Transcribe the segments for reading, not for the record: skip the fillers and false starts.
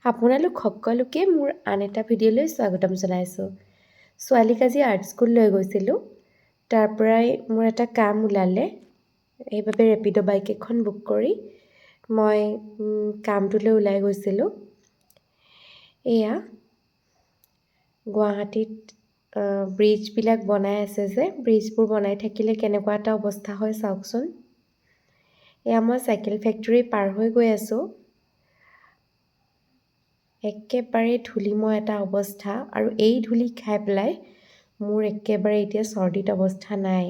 আপোনালোক সকলোকে মোৰ আন এটা ভিডিঅ'লৈ স্বাগতম জনাইছোঁ। ছোৱালীক আজি আৰ্ট স্কুল লৈ গৈছিলোঁ। তাৰ পৰাই মোৰ এটা কাম ওলালে, সেইবাবে ৰেপিড' বাইক এখন বুক কৰি মই কামটোলৈ ওলাই গৈছিলোঁ। এয়া গুৱাহাটীত ব্ৰিজবিলাক বনাই আছে যে, ব্ৰিজবোৰ বনাই থাকিলে কেনেকুৱা এটা অৱস্থা হয় চাওকচোন। এয়া মই চাইকেল ফেক্টৰী পাৰ হৈ গৈ আছোঁ। একেবাৰে ধূলিময় এটা অৱস্থা, আৰু এই ধূলি খাই পেলাই মোৰ একেবাৰে এতিয়া চৰ্দিত অৱস্থা নাই।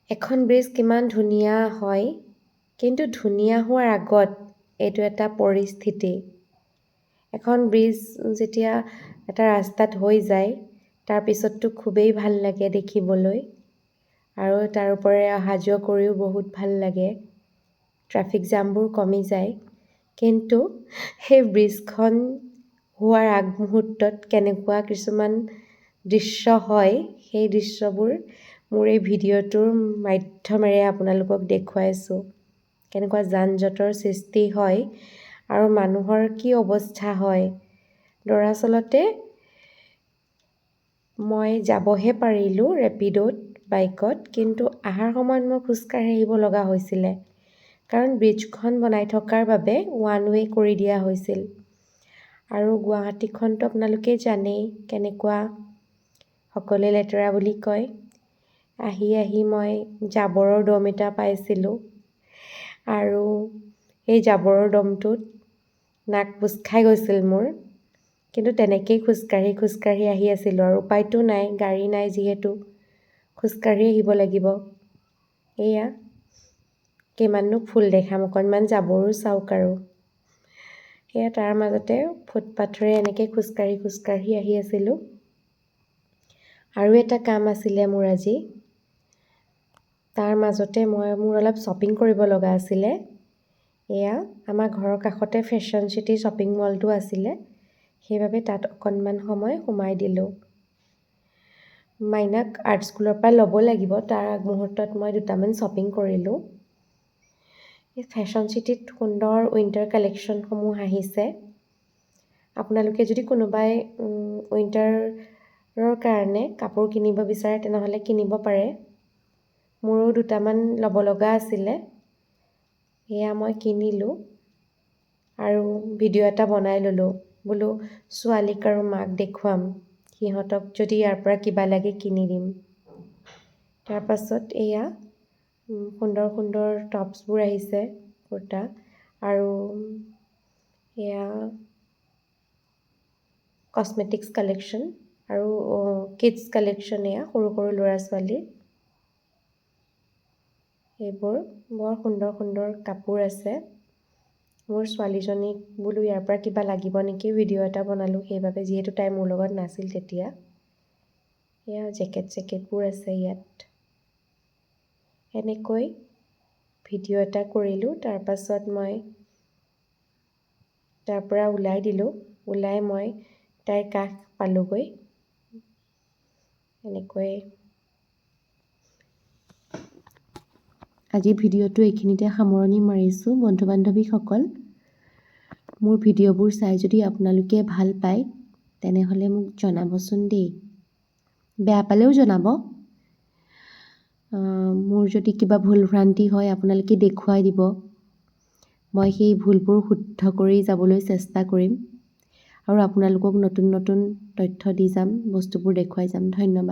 এখন ব্ৰিজ কিমান ধুনীয়া হয়, কিন্তু ধুনীয়া হোৱাৰ আগত এইটো এটা পৰিস্থিতি। এখন ব্ৰিজ যেতিয়া এটা ৰাস্তাত হৈ যায়, তাৰপিছততো খুবেই ভাল লাগে দেখিবলৈ, আৰু তাৰ ওপৰে অহা যোৱা কৰিও বহুত ভাল লাগে। ট্ৰাফিক জামবোৰ কমি যায়। কিন্তু সেই ব্ৰিজখন হোৱাৰ আগমুহূৰ্তত কেনেকুৱা কিছুমান দৃশ্য হয়, সেই দৃশ্যবোৰ মোৰ এই ভিডিঅ'টোৰ মাধ্যমেৰে আপোনালোকক দেখুৱাইছোঁ। কেনেকুৱা যান জঁটৰ সৃষ্টি হয় আৰু মানুহৰ কি অৱস্থা হয়। দৰাচলতে মই যাবহে পাৰিলোঁ ৰেপিড'ত বাইকত, কিন্তু অহাৰ সময়ত মই খোজকাঢ়ি আহিব লগা হৈছিলে, কাৰণ ব্ৰিজখন বনাই থকাৰ বাবে ওৱান ৱে কৰি দিয়া হৈছিল। আৰু গুৱাহাটীখনতো আপোনালোকে জানেই কেনেকুৱা, সকলোৱে লেতেৰা বুলি কয়। আহি মই জাবৰৰ দম এটা পাইছিলোঁ, আৰু সেই জাবৰৰ দমটোত নাক কোচ খাই গৈছিল মোৰ। কিন্তু তেনেকেই খোজকাঢ়ি আহি আছিলোঁ, আৰু উপায়তো নাই, গাড়ী নাই যিহেতু খোজকাঢ়ি আহিব লাগিব। এয়া কিমাননো ফুল দেখাম, অকণমান জাবৰো চাওক। আৰু সেয়া তাৰ মাজতে ফুটপাথেৰে এনেকৈ খোজকাঢ়ি আহি আছিলোঁ। আৰু এটা কাম আছিলে মোৰ আজি, তাৰ মাজতে মোৰ অলপ শ্বপিং কৰিব লগা আছিলে। এয়া আমাৰ ঘৰৰ কাষতে ফেশ্বন চিটি শ্বপিং মলটো আছিলে, সেইবাবে তাত অকণমান সময় সোমাই দিলোঁ। মাইনাক আৰ্ট স্কুলৰ পৰা ল'ব লাগিব, তাৰ আগমুহূৰ্তত মই দুটামান শ্বপিং কৰিলোঁ। এই ফেশ্বন চিটিত সুন্দৰ উইণ্টাৰ কালেকশ্যনসমূহ আহিছে। আপোনালোকে যদি কোনোবাই উইণ্টাৰৰ কাৰণে কাপোৰ কিনিব বিচাৰে তেনেহ'লে কিনিব পাৰে। মোৰো দুটামান ল'ব লগা আছিলে, সেয়া মই কিনিলোঁ আৰু ভিডিঅ' এটা বনাই ল'লোঁ। বোলো ছোৱালীক আৰু মাক দেখুৱাম, সিহঁতক যদি ইয়াৰ পৰা কিবা লাগে কিনি দিম। তাৰপাছত এয়া সুন্দৰ টপছবোৰ আহিছে, কুৰ্তা, আৰু এয়া কছমেটিক্স কালেকশ্যন আৰু কিডছ কালেকশ্যন। এয়া সৰু ল'ৰা ছোৱালীৰ এইবোৰ বৰ সুন্দৰ কাপোৰ আছে। মোৰ ছোৱালীজনীক বোলো ইয়াৰ পৰা কিবা লাগিব নেকি, ভিডিঅ' এটা বনালোঁ সেইবাবে, যিহেতু তাই মোৰ লগত নাছিল তেতিয়া। এয়া জেকেটবোৰ আছে ইয়াত। এনেকৈ ভিডিঅ' এটা কৰিলোঁ। তাৰপাছত মই তাৰ পৰা ওলাই দিলোঁ। ওলাই মই তাইৰ কাষ পালোঁগৈ। এনেকৈ আজি ভিডিঅ'টো এইখিনিতে সামৰণি মাৰিছোঁ। বন্ধু বান্ধৱীসকল, মোৰ ভিডিঅ'বোৰ চাই যদি আপোনালোকে ভাল পায় তেনেহ'লে মোক জনাবচোন দেই। বেয়া পালেও জনাব। মোৰ যদি কিবা ভুল ভ্ৰান্তি হয় আপোনালোকে দেখুৱাই দিব। মই সেই ভুলবোৰ শুদ্ধ কৰি যাবলৈ চেষ্টা কৰিম, আৰু আপোনালোকক নতুন তথ্য দি যাম, বস্তুবোৰ দেখুৱাই যাম। ধন্যবাদ।